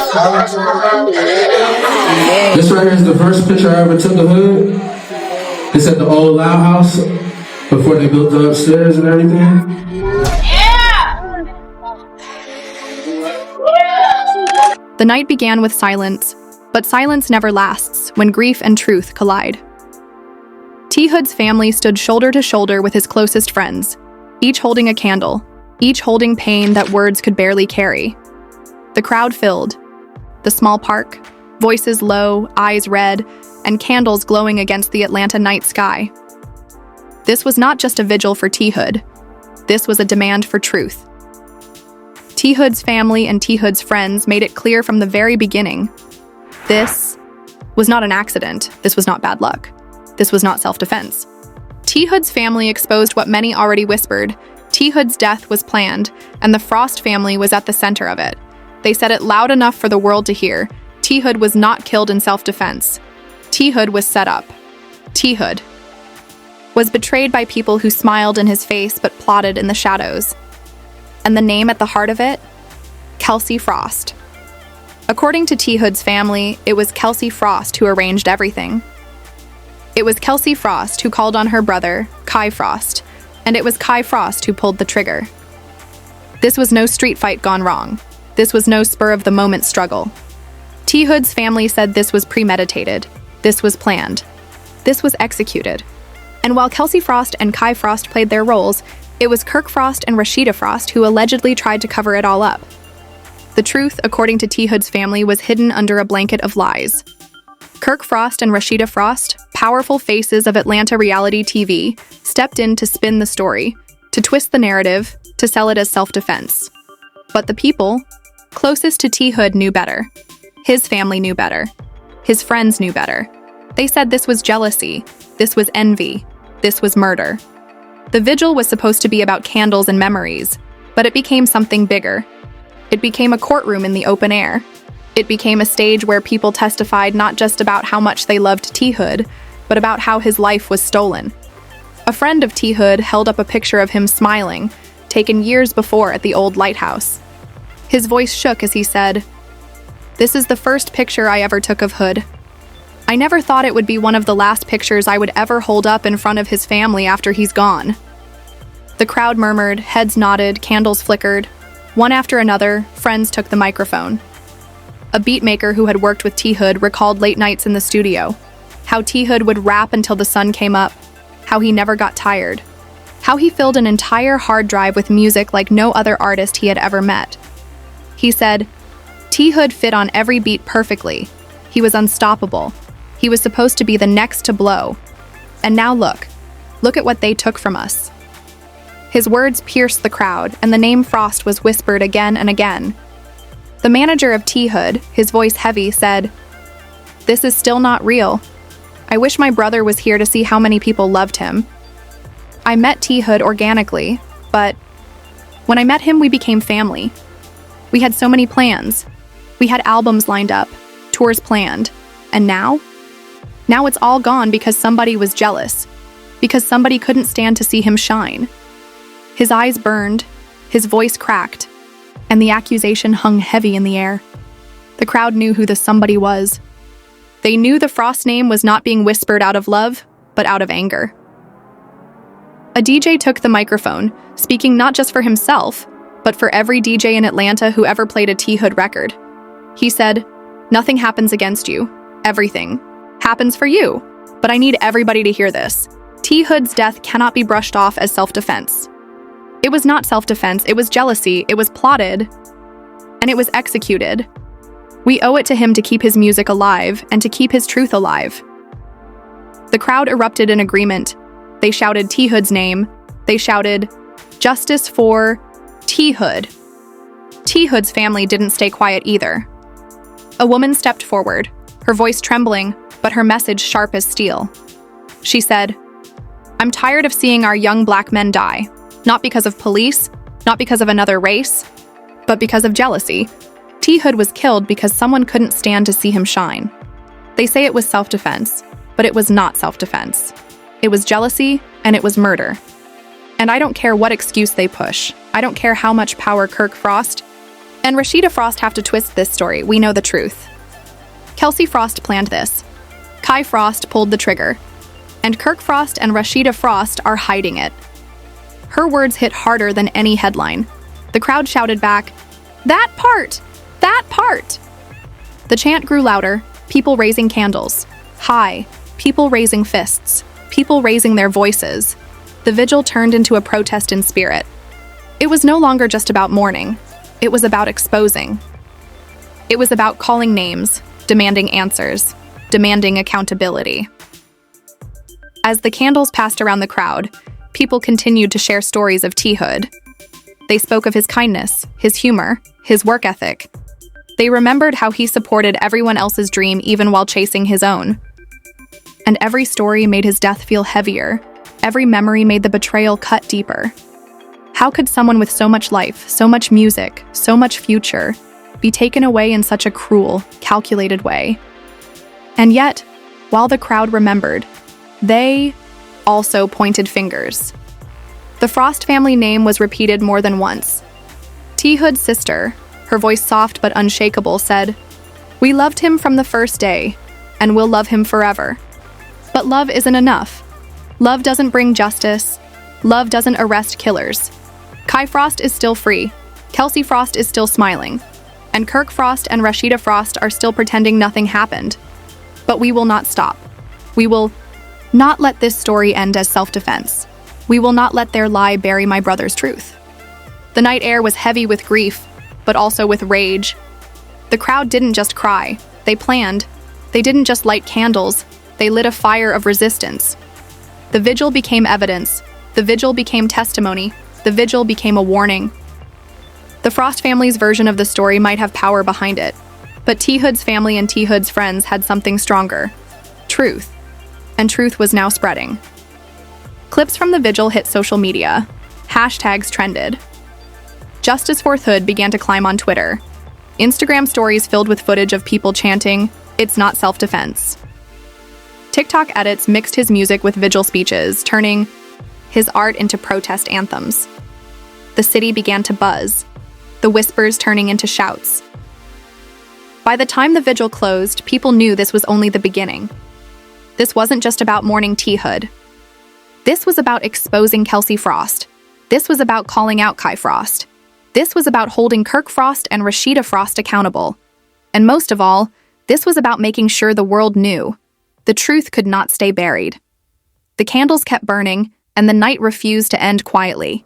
This right here is the first picture I ever took of Hood. It's at the old Loud House before they built the upstairs and everything. The night began with silence, but silence never lasts when grief and truth collide. T. Hood's family stood shoulder to shoulder with his closest friends, each holding a candle, each holding pain that words could barely carry. The crowd filled, the small park, voices low, eyes red, and candles glowing against the Atlanta night sky. This was not just a vigil for T. Hood. This was a demand for truth. T. Hood's family and T. Hood's friends made it clear from the very beginning. This was not an accident. This was not bad luck. This was not self-defense. T. Hood's family exposed what many already whispered. T. Hood's death was planned, and the Frost family was at the center of it. They said it loud enough for the world to hear. T. Hood was not killed in self-defense. T. Hood was set up. T. Hood was betrayed by people who smiled in his face but plotted in the shadows. And the name at the heart of it? Kelsie Frost. According to T. Hood's family, it was Kelsie Frost who arranged everything. It was Kelsie Frost who called on her brother, Kirk Frost, and it was Kirk Frost who pulled the trigger. This was no street fight gone wrong. This was no spur-of-the-moment struggle. T. Hood's family said this was premeditated. This was planned. This was executed. And while Kelsie Frost and Kirk Frost played their roles, it was Kirk Frost and Rasheeda Frost who allegedly tried to cover it all up. The truth, according to T. Hood's family, was hidden under a blanket of lies. Kirk Frost and Rasheeda Frost, powerful faces of Atlanta reality TV, stepped in to spin the story, to twist the narrative, to sell it as self-defense. But the people closest to T. Hood knew better. His family knew better. His friends knew better. They said this was jealousy, this was envy, this was murder. The vigil was supposed to be about candles and memories, but it became something bigger. It became a courtroom in the open air. It became a stage where people testified not just about how much they loved T. Hood, but about how his life was stolen. A friend of T. Hood held up a picture of him smiling, taken years before at the old lighthouse. His voice shook as he said, "This is the first picture I ever took of Hood. I never thought it would be one of the last pictures I would ever hold up in front of his family after he's gone." The crowd murmured, heads nodded, candles flickered. One after another, friends took the microphone. A beatmaker who had worked with T. Hood recalled late nights in the studio, how T. Hood would rap until the sun came up, how he never got tired, how he filled an entire hard drive with music like no other artist he had ever met. He said, T. Hood fit on every beat perfectly. He was unstoppable. He was supposed to be the next to blow. And now look at what they took from us. His words pierced the crowd, and the name Frost was whispered again and again. The manager of T. Hood, his voice heavy, said, "This is still not real. I wish my brother was here to see how many people loved him. I met T. Hood organically, but when I met him, we became family. We had so many plans. We had albums lined up, tours planned, and now it's all gone because somebody was jealous, because somebody couldn't stand to see him shine." His eyes burned, his voice cracked, and the accusation hung heavy in the air. The crowd knew who the somebody was. They knew the Frost name was not being whispered out of love, but out of anger. A DJ took the microphone, speaking not just for himself, but for every DJ in Atlanta who ever played a T. Hood record. He said, "Nothing happens against you. Everything happens for you. But I need everybody to hear this. T. Hood's death cannot be brushed off as self-defense. It was not self-defense, it was jealousy, it was plotted, and it was executed. We owe it to him to keep his music alive and to keep his truth alive." The crowd erupted in agreement. They shouted T. Hood's name. They shouted, "Justice for T. Hood." T. Hood's family didn't stay quiet either. A woman stepped forward, her voice trembling, but her message sharp as steel. She said, "I'm tired of seeing our young black men die. Not because of police, not because of another race, but because of jealousy. T. Hood was killed because someone couldn't stand to see him shine. They say it was self-defense, but it was not self-defense. It was jealousy, and it was murder. And I don't care what excuse they push. I don't care how much power Kirk Frost And Rasheeda Frost have to twist this story. We know the truth. Kelsie Frost planned this. Kai Frost pulled the trigger. And Kirk Frost and Rasheeda Frost are hiding it. Her words hit harder than any headline. The crowd shouted back, "That part! That part!" The chant grew louder, people raising candles. High, people raising fists, people raising their voices. The vigil turned into a protest in spirit. It was no longer just about mourning. It was about exposing. It was about calling names, demanding answers, demanding accountability. As the candles passed around the crowd, people continued to share stories of T. Hood. They spoke of his kindness, his humor, his work ethic. They remembered how he supported everyone else's dream even while chasing his own. And every story made his death feel heavier. Every memory made the betrayal cut deeper. How could someone with so much life, so much music, so much future, be taken away in such a cruel, calculated way? And yet, while the crowd remembered, they also pointed fingers. The Frost family name was repeated more than once. T. Hood's sister, her voice soft but unshakable, said, "We loved him from the first day, and we'll love him forever." But love isn't enough. Love doesn't bring justice. Love doesn't arrest killers. Kai Frost is still free. Kelsie Frost is still smiling. And Kirk Frost and Rasheeda Frost are still pretending nothing happened. But we will not stop. We will not let this story end as self-defense. We will not let their lie bury my brother's truth. The night air was heavy with grief, but also with rage. The crowd didn't just cry. They planned. They didn't just light candles. They lit a fire of resistance. The vigil became evidence. The vigil became testimony. The vigil became a warning. The Frost family's version of the story might have power behind it, but T. Hood's family and T. Hood's friends had something stronger: truth. And truth was now spreading. Clips from the vigil hit social media. Hashtags trended. Justice for Hood began to climb on Twitter. Instagram stories filled with footage of people chanting, "It's not self-defense." TikTok edits mixed his music with vigil speeches, turning his art into protest anthems. The city began to buzz, the whispers turning into shouts. By the time the vigil closed, people knew this was only the beginning. This wasn't just about mourning T. Hood. This was about exposing Kelsie Frost. This was about calling out Kai Frost. This was about holding Kirk Frost and Rasheeda Frost accountable. And most of all, this was about making sure the world knew. The truth could not stay buried. The candles kept burning, and the night refused to end quietly.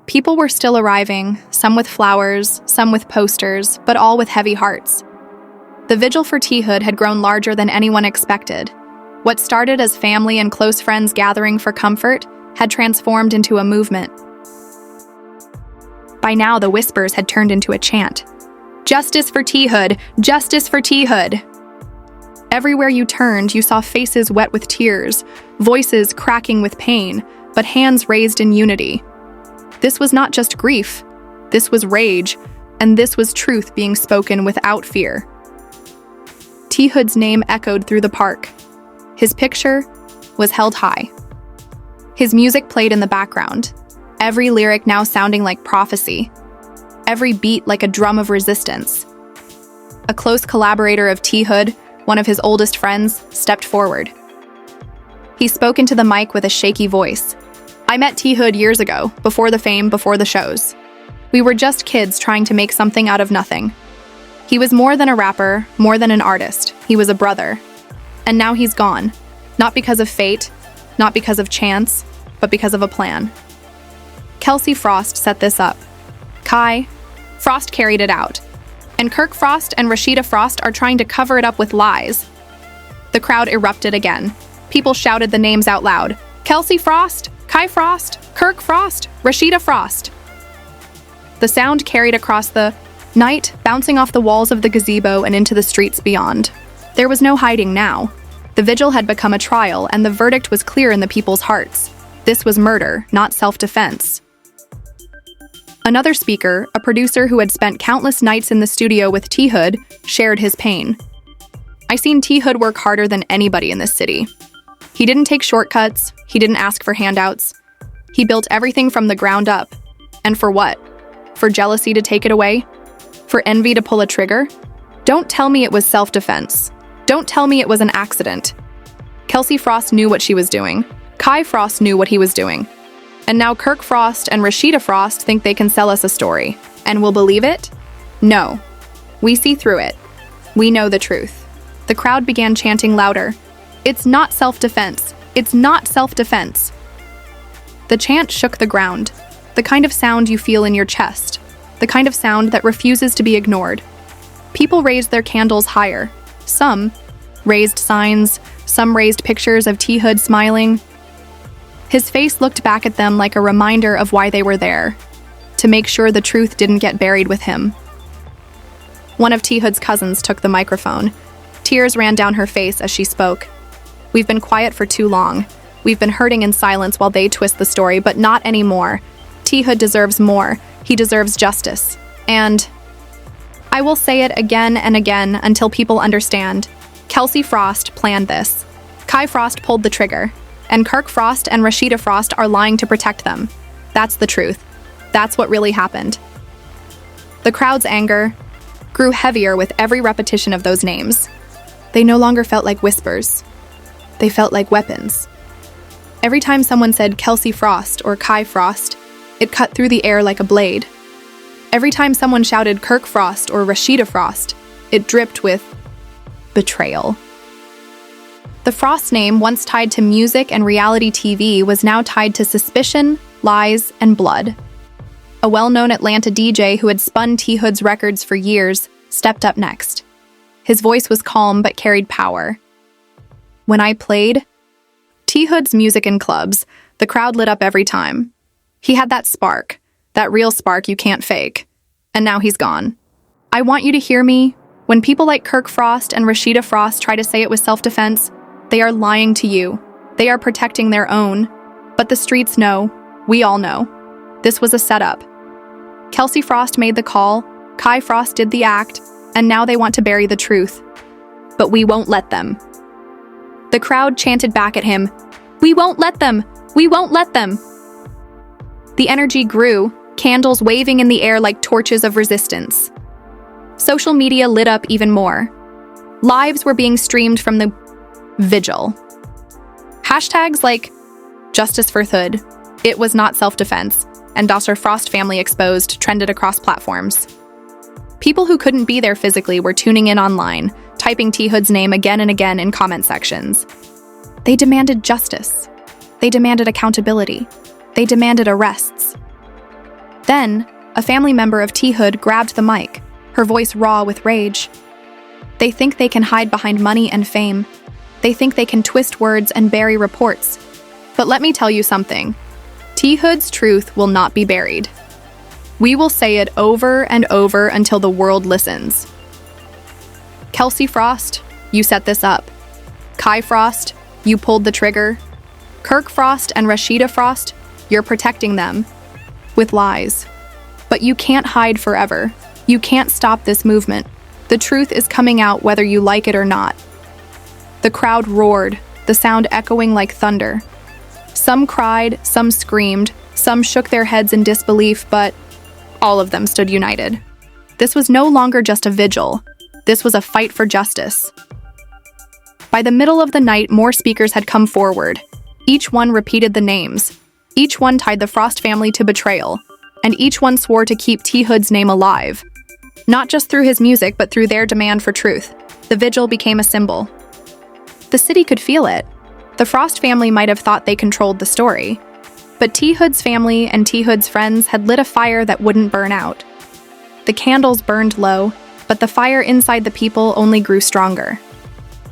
People were still arriving, some with flowers, some with posters, but all with heavy hearts. The vigil for T. Hood had grown larger than anyone expected. What started as family and close friends gathering for comfort had transformed into a movement. By now, the whispers had turned into a chant. "Justice for T. Hood! Justice for T. Hood!" Everywhere you turned, you saw faces wet with tears, voices cracking with pain, but hands raised in unity. This was not just grief. This was rage, and this was truth being spoken without fear. T. Hood's name echoed through the park. His picture was held high. His music played in the background, every lyric now sounding like prophecy, every beat like a drum of resistance. A close collaborator of T. Hood, one of his oldest friends, stepped forward. He spoke into the mic with a shaky voice. "I met T. Hood years ago, before the fame, before the shows. We were just kids trying to make something out of nothing. He was more than a rapper, more than an artist. He was a brother. And now he's gone. Not because of fate, not because of chance, but because of a plan." Kelsie Frost set this up. Kai Frost carried it out. And Kirk Frost and Rasheeda Frost are trying to cover it up with lies. The crowd erupted again. People shouted the names out loud. "Kelsie Frost! Kai Frost! Kirk Frost! Rasheeda Frost!" The sound carried across the night, bouncing off the walls of the gazebo and into the streets beyond. There was no hiding now. The vigil had become a trial, and the verdict was clear in the people's hearts. This was murder, not self-defense. Another speaker, a producer who had spent countless nights in the studio with T. Hood, shared his pain. "I seen T. Hood work harder than anybody in this city. He didn't take shortcuts, he didn't ask for handouts. He built everything from the ground up. And for what? For jealousy to take it away? For envy to pull a trigger? Don't tell me it was self-defense. Don't tell me it was an accident. Kelsie Frost knew what she was doing. Kirk Frost knew what he was doing. And now Kirk Frost and Rasheeda Frost think they can sell us a story. And we'll believe it? No. We see through it. We know the truth. The crowd began chanting louder. It's not self-defense. It's not self-defense. The chant shook the ground. The kind of sound you feel in your chest. The kind of sound that refuses to be ignored. People raised their candles higher. Some raised signs. Some raised pictures of T. Hood smiling. His face looked back at them like a reminder of why they were there. To make sure the truth didn't get buried with him. One of T. Hood's cousins took the microphone. Tears ran down her face as she spoke. We've been quiet for too long. We've been hurting in silence while they twist the story, but not anymore. T. Hood deserves more. He deserves justice. And I will say it again and again until people understand. Kelsie Frost planned this. Kirk Frost pulled the trigger. And Kirk Frost and Rasheeda Frost are lying to protect them. That's the truth. That's what really happened. The crowd's anger grew heavier with every repetition of those names. They no longer felt like whispers. They felt like weapons. Every time someone said Kelsie Frost or Kirk Frost, it cut through the air like a blade. Every time someone shouted Kirk Frost or Rasheeda Frost, it dripped with betrayal. The Frost name, once tied to music and reality TV, was now tied to suspicion, lies, and blood. A well-known Atlanta DJ who had spun T. Hood's records for years stepped up next. His voice was calm but carried power. When I played T. Hood's music in clubs, the crowd lit up every time. He had that spark, that real spark you can't fake. And now he's gone. I want you to hear me. When people like Kirk Frost and Rasheeda Frost try to say it was self-defense, they are lying to you. They are protecting their own. But the streets know. We all know. This was a setup. Kelsie Frost made the call, Kirk Frost did the act, and now they want to bury the truth. But we won't let them. The crowd chanted back at him, "We won't let them! We won't let them!" The energy grew, candles waving in the air like torches of resistance. Social media lit up even more. Lives were being streamed from the vigil. Hashtags like Justice for Hood, It Was Not Self-Defense, and Dr. Frost Family Exposed trended across platforms. People who couldn't be there physically were tuning in online, typing T. Hood's name again and again in comment sections. They demanded justice. They demanded accountability. They demanded arrests. Then, a family member of T. Hood grabbed the mic, her voice raw with rage. They think they can hide behind money and fame. They think they can twist words and bury reports. But let me tell you something. T. Hood's truth will not be buried. We will say it over and over until the world listens. Kelsie Frost, you set this up. Kirk Frost, you pulled the trigger. Kirk Frost and Rasheeda Frost, you're protecting them with lies. But you can't hide forever. You can't stop this movement. The truth is coming out whether you like it or not. The crowd roared, the sound echoing like thunder. Some cried, some screamed, some shook their heads in disbelief, but all of them stood united. This was no longer just a vigil. This was a fight for justice. By the middle of the night, more speakers had come forward. Each one repeated the names. Each one tied the Frost family to betrayal. And each one swore to keep T. Hood's name alive. Not just through his music, but through their demand for truth. The vigil became a symbol. The city could feel it. The Frost family might have thought they controlled the story. But T. Hood's family and T. Hood's friends had lit a fire that wouldn't burn out. The candles burned low, but the fire inside the people only grew stronger.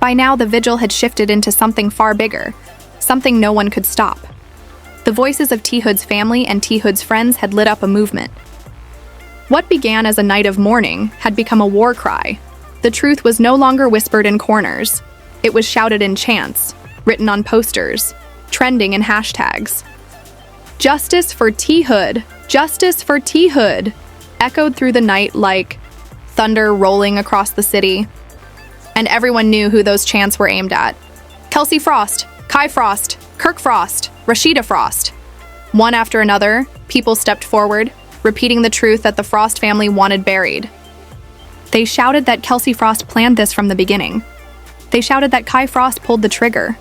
By now, the vigil had shifted into something far bigger, something no one could stop. The voices of T. Hood's family and T. Hood's friends had lit up a movement. What began as a night of mourning had become a war cry. The truth was no longer whispered in corners. It was shouted in chants, written on posters, trending in hashtags. Justice for T. Hood! Justice for T. Hood! Echoed through the night like thunder rolling across the city. And everyone knew who those chants were aimed at. Kelsie Frost, Kirk Frost, Kirk Frost, Rasheeda Frost. One after another, people stepped forward, repeating the truth that the Frost family wanted buried. They shouted that Kelsie Frost planned this from the beginning. They shouted that Kirk Frost pulled the trigger.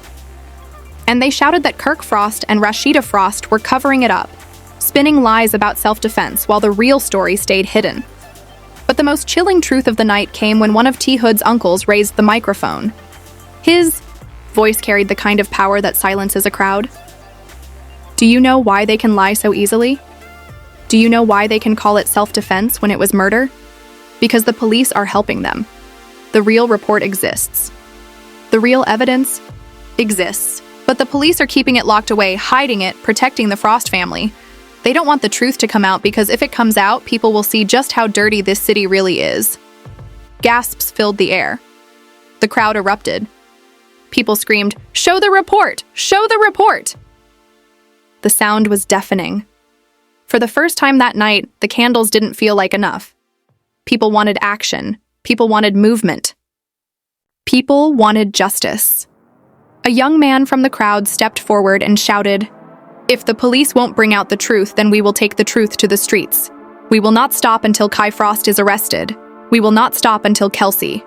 And they shouted that Kirk Frost and Rasheeda Frost were covering it up, spinning lies about self-defense while the real story stayed hidden. But the most chilling truth of the night came when one of T. Hood's uncles raised the microphone. His voice carried the kind of power that silences a crowd. Do you know why they can lie so easily? Do you know why they can call it self-defense when it was murder? Because the police are helping them. The real report exists. The real evidence exists. But the police are keeping it locked away, hiding it, protecting the Frost family. They don't want the truth to come out because if it comes out, people will see just how dirty this city really is. Gasps filled the air. The crowd erupted. People screamed, "Show the report! Show the report!" The sound was deafening. For the first time that night, the candles didn't feel like enough. People wanted action. People wanted movement. People wanted justice. A young man from the crowd stepped forward and shouted, "If the police won't bring out the truth, then we will take the truth to the streets. We will not stop until Kirk Frost is arrested. We will not stop until Kelsie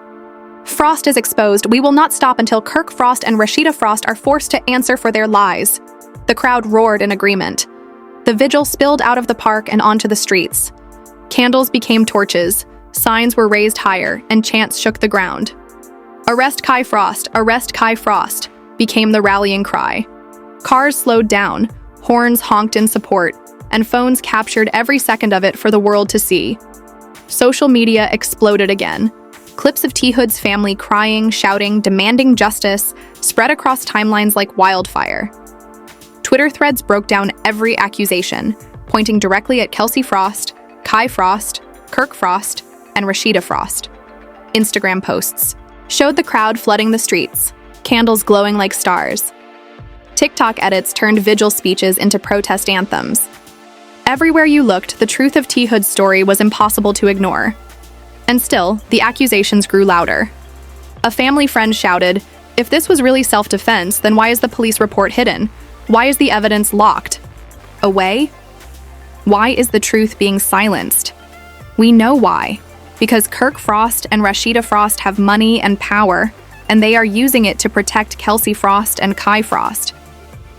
Frost is exposed. We will not stop until Kirk Frost and Rasheeda Frost are forced to answer for their lies." The crowd roared in agreement. The vigil spilled out of the park and onto the streets. Candles became torches, signs were raised higher, and chants shook the ground. "Arrest Kirk Frost! Arrest Kirk Frost!" became the rallying cry. Cars slowed down, horns honked in support, and phones captured every second of it for the world to see. Social media exploded again. Clips of T. Hood's family crying, shouting, demanding justice spread across timelines like wildfire. Twitter threads broke down every accusation, pointing directly at Kelsie Frost, Kirk Frost, Kirk Frost, and Rasheeda Frost. Instagram posts showed the crowd flooding the streets, candles glowing like stars. TikTok edits turned vigil speeches into protest anthems. Everywhere you looked, the truth of T. Hood's story was impossible to ignore. And still, the accusations grew louder. A family friend shouted, "If this was really self-defense, then why is the police report hidden? Why is the evidence locked away? Why is the truth being silenced?" We know why. Because Kirk Frost and Rasheeda Frost have money and power, and they are using it to protect Kelsie Frost and Kirk Frost.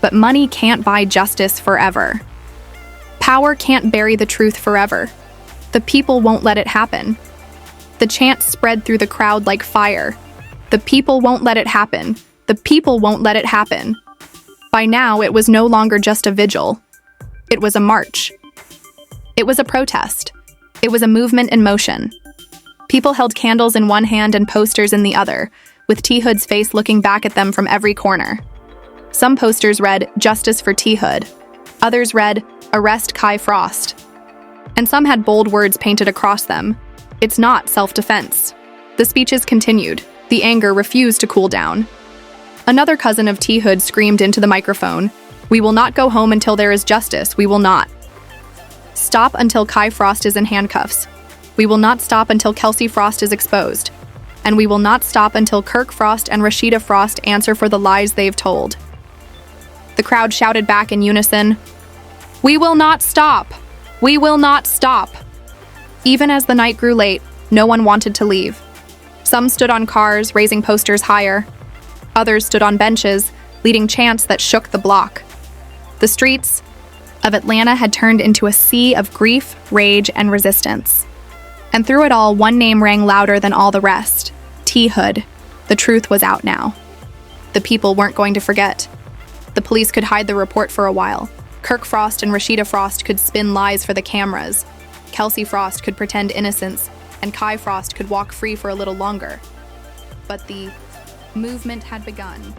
But money can't buy justice forever. Power can't bury the truth forever. The people won't let it happen. The chants spread through the crowd like fire. The people won't let it happen. The people won't let it happen. By now, it was no longer just a vigil. It was a march. It was a protest. It was a movement in motion. People held candles in one hand and posters in the other, with T. Hood's face looking back at them from every corner. Some posters read, "Justice for T. Hood." Others read, "Arrest Kirk Frost." And some had bold words painted across them. "It's not self-defense." The speeches continued. The anger refused to cool down. Another cousin of T. Hood screamed into the microphone, "We will not go home until there is justice. We will not stop until Kirk Frost is in handcuffs. We will not stop until Kelsie Frost is exposed. And we will not stop until Kirk Frost and Rasheeda Frost answer for the lies they've told." The crowd shouted back in unison, "We will not stop! We will not stop!" Even as the night grew late, no one wanted to leave. Some stood on cars, raising posters higher. Others stood on benches, leading chants that shook the block. The streets of Atlanta had turned into a sea of grief, rage, and resistance. And through it all, one name rang louder than all the rest: T. Hood. The truth was out now. The people weren't going to forget. The police could hide the report for a while. Kirk Frost and Rasheeda Frost could spin lies for the cameras. Kelsie Frost could pretend innocence, and Kirk Frost could walk free for a little longer. But the movement had begun.